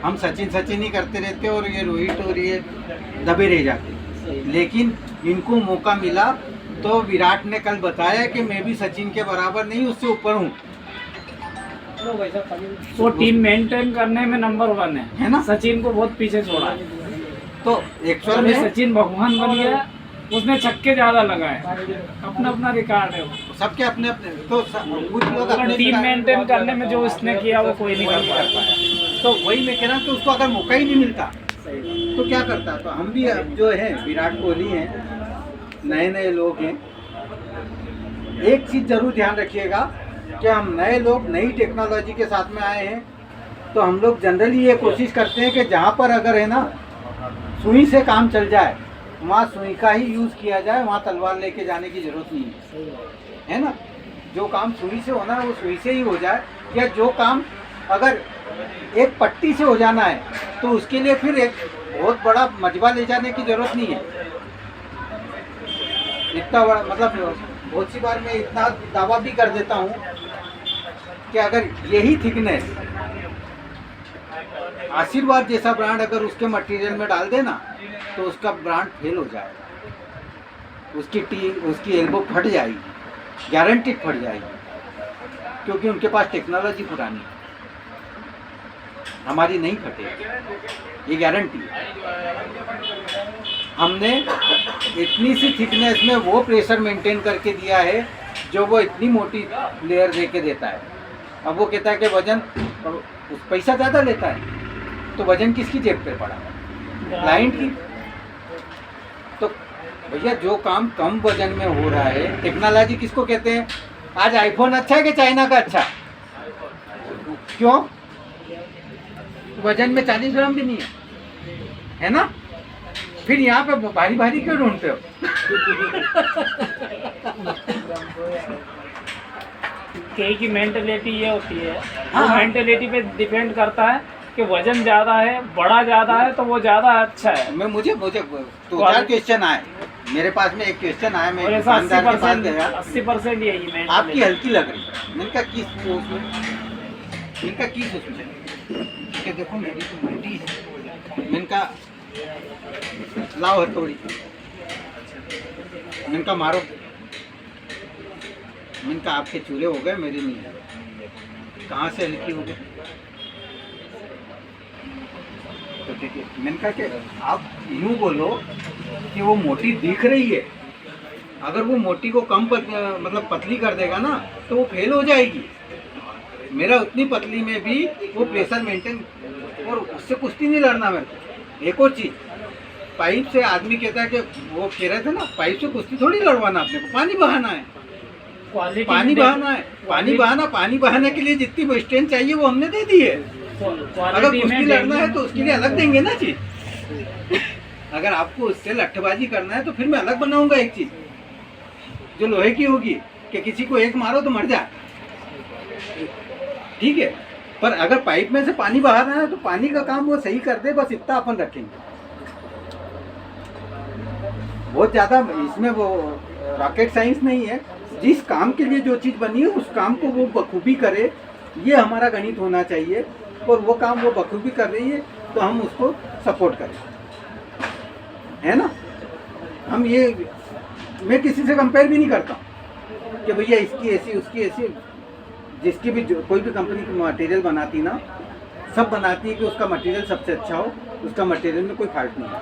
हम सचिन ही करते रहते और ये रोहित और ये दबे रह जाते। लेकिन इनको मौका मिला तो विराट ने कल बताया कि मैं भी सचिन के बराबर नहीं, उससे ऊपर हूँ। वो टीम मेंटेन करने में नंबर 1 है ना? सचिन को बहुत पीछे छोड़ा है। तो एक्चुअल अभी में सचिन भगवान बन गया, उसने छक्के ज्यादा लगाए, अपना रिकॉर्ड है वो। सबके अपने अपने, तो कुछ लोग और अपने टीम मेंटेन करने में जो उसने किया वो कोई नहीं कर पाया। तो वही मैं कह रहा हूँ कि उसको अगर मौका ही नहीं मिलता तो क्या करता। तो हम भी अब जो है विराट कोहली हैं, नए लोग हैं, एक चीज़ जरूर ध्यान रखिएगा कि हम नए लोग नई टेक्नोलॉजी के साथ में आए हैं, तो हम लोग जनरली ये कोशिश करते हैं कि जहाँ पर अगर है ना सुई से काम चल जाए, वहाँ सुई का ही यूज़ किया जाए, वहाँ तलवार लेके जाने की ज़रूरत नहीं है ना। जो काम सुई से होना है वो सुई से ही हो जाए, या जो काम अगर एक पट्टी से हो जाना है तो उसके लिए फिर एक बहुत बड़ा मजबा ले जाने की ज़रूरत नहीं है। इतना बड़ा मतलब बहुत सी बार मैं इतना दावा भी कर देता हूँ कि अगर यही थिकनेस आशीर्वाद जैसा ब्रांड अगर उसके मटेरियल में डाल देना तो उसका ब्रांड फेल हो जाएगा, उसकी एल्बो फट जाएगी, गारंटीड फट जाएगी, क्योंकि उनके पास टेक्नोलॉजी पुरानी है। हमारी नहीं फटेगी, ये गारंटी है। हमने इतनी सी थिकनेस में वो प्रेशर मेंटेन करके दिया है जो वो इतनी मोटी लेयर दे के देता है। अब वो कहता है कि वजन पैसा ज़्यादा लेता है, तो वजन किसकी जेब पे पड़ा? क्लाइंट की। तो भैया जो काम कम वजन में हो रहा है, टेक्नोलॉजी किसको कहते हैं? आज आईफोन अच्छा है कि चाइना का अच्छा? क्यों? वजन में 40 ग्राम भी नहीं है ना? फिर यहाँ पे भारी भारी क्यों ढूंढते हो? कई की मेंटेलिटी ये होती है, हाँ, वो मेंटेलिटी पे डिपेंड करता है कि वजन ज़्यादा है, बड़ा ज़्यादा है तो वो ज़्यादा अच्छा है। मैं मुझे 2-4 क्वेश्चन आए मेरे पास में। एक क्वेश्चन आया, मैं और ऐसा दुकानदार के पास गया, 80% यही मेंटेलिटी। आपकी हल्की लग रही है। मैंने कहा किस उसमें? इनका किस उसमें? कि देखो मेरी तो मोटी है। मैंने कहा लाओ हथौड़ी, मैंने कहा मारो। मैंने कहा आपके चूल्हे हो गए, मेरी नहीं है। कहाँ से हल्की हो गई? तो देखिए, मैंने कहा कि आप यूँ बोलो कि वो मोटी दिख रही है, अगर वो मोटी को कम मतलब पतली कर देगा ना तो वो फेल हो जाएगी। मेरा उतनी पतली में भी वो प्रेशर मेंटेन, और उससे कुश्ती नहीं लड़ना मेरे को। एक और चीज़, पाइप से आदमी कहता है कि वो कह रहे थे ना, पाइप से कुश्ती थोड़ी लड़वाना, अपने को पानी बहाना है, पानी बहाना है, पानी बहाने के लिए जितनी वेस्टेन चाहिए वो हमने दे दी है। अगर कुश्ती लड़ना है तो उसके लिए अलग देंगे ना चीज, अगर आपको उससे लट्ठबाजी करना है तो फिर मैं अलग बनाऊंगा एक चीज़ जो लोहे की होगी कि किसी को एक मारो तो मर जाए, ठीक है। पर अगर पाइप में से पानी बाहर आना है तो पानी का काम वो सही कर दे, बस इतना अपन रखेंगे। बहुत ज़्यादा इसमें वो रॉकेट साइंस नहीं है। जिस काम के लिए जो चीज़ बनी है उस काम को वो बखूबी करे, ये हमारा गणित होना चाहिए। और वो काम वो बखूबी कर रही है तो हम उसको सपोर्ट करें, है ना। हम ये, मैं किसी से कंपेयर भी नहीं करता कि भैया इसकी ऐसी उसकी ऐसी। जिसकी भी कोई भी कंपनी की मटेरियल बनाती ना, सब बनाती है कि उसका मटेरियल सबसे अच्छा हो, उसका मटेरियल में कोई फॉल्ट नहीं है।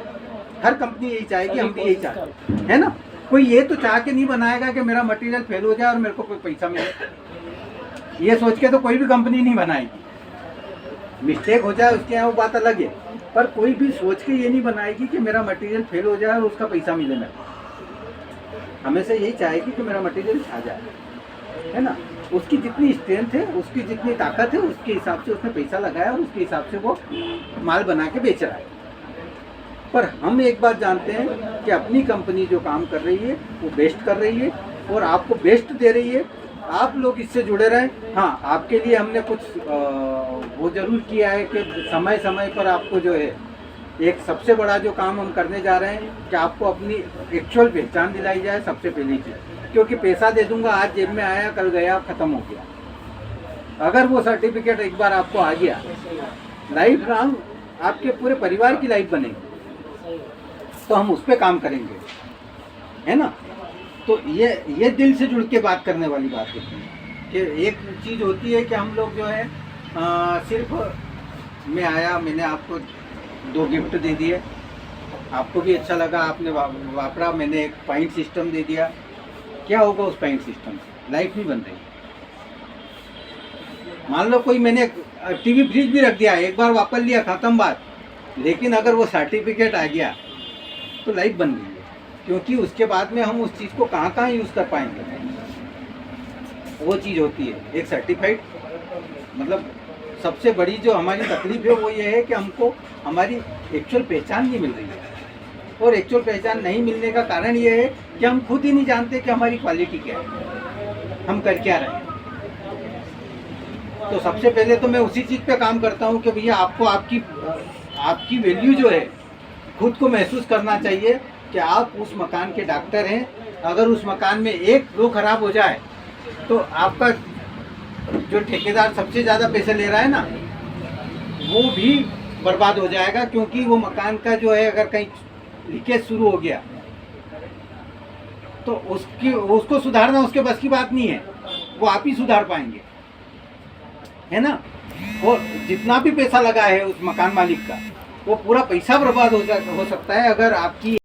हर कंपनी यही चाहेगी, हम भी यही चाहते हैं, है ना। कोई ये तो चाह के नहीं बनाएगा कि मेरा मटेरियल फेल हो जाए और मेरे को कोई पैसा मिले। ये सोच के तो कोई भी कंपनी नहीं बनाएगी। मिस्टेक हो जाए उसके यहाँ वो बात अलग है, पर कोई भी सोच के ये नहीं बनाएगी कि मेरा मटेरियल फेल हो जाए और उसका पैसा मिले मेरे को। हमेशा यही चाहेगी कि मेरा मटेरियल आ जाए, है ना। उसकी जितनी स्ट्रेंथ है, उसकी जितनी ताकत है, उसके हिसाब से उसने पैसा लगाया और उसके हिसाब से वो माल बना के बेच रहा है। पर हम एक बात जानते हैं कि अपनी कंपनी जो काम कर रही है वो बेस्ट कर रही है और आपको बेस्ट दे रही है। आप लोग इससे जुड़े रहें। हाँ, आपके लिए हमने कुछ वो ज़रूर किया है कि समय समय पर आपको जो है एक सबसे बड़ा जो काम हम करने जा रहे हैं कि आपको अपनी एक्चुअल पहचान दिलाई जाए सबसे पहली चीज़। क्योंकि पैसा दे दूंगा, आज जेब में आया, कल गया, ख़त्म हो गया। अगर वो सर्टिफिकेट एक बार आपको आ गया, लाइफ लॉन्ग आपके पूरे परिवार की लाइफ बनेगी। तो हम उस पर काम करेंगे, है ना। तो ये दिल से जुड़ के बात करने वाली बात होती है कि एक चीज़ होती है कि हम लोग जो है सिर्फ मैं आया, मैंने आपको 2 गिफ्ट दे दिए, आपको भी अच्छा लगा, आपने वापरा, मैंने एक पॉइंट सिस्टम दे दिया। क्या होगा उस पॉइंट सिस्टम से? लाइफ नहीं बन रही। मान लो कोई मैंने टीवी फ्रिज भी रख दिया, एक बार वापर लिया, ख़त्म बात। लेकिन अगर वो सर्टिफिकेट आ गया तो लाइफ बन गई है, क्योंकि उसके बाद में हम उस चीज़ को कहाँ यूज़ कर पाएंगे। वो चीज़ होती है एक सर्टिफाइड। मतलब सबसे बड़ी जो हमारी तकलीफ है वो ये है कि हमको हमारी एक्चुअल पहचान नहीं मिल रही है। और एक्चुअल पहचान नहीं मिलने का कारण ये है कि हम खुद ही नहीं जानते कि हमारी क्वालिटी क्या है, हम कर क्या रहे हैं। तो सबसे पहले तो मैं उसी चीज़ पे काम करता हूँ कि भैया आपको आपकी वैल्यू जो है खुद को महसूस करना चाहिए कि आप उस मकान के डॉक्टर हैं। अगर उस मकान में 1-2 खराब हो जाए तो आपका जो ठेकेदार सबसे ज़्यादा पैसे ले रहा है ना, वो भी बर्बाद हो जाएगा। क्योंकि वो मकान का जो है अगर कहीं लीकेज शुरू हो गया तो उसको सुधारना उसके बस की बात नहीं है, वो आप ही सुधार पाएंगे, है ना। और जितना भी पैसा लगा है उस मकान मालिक का, वो पूरा पैसा बर्बाद हो सकता है अगर आपकी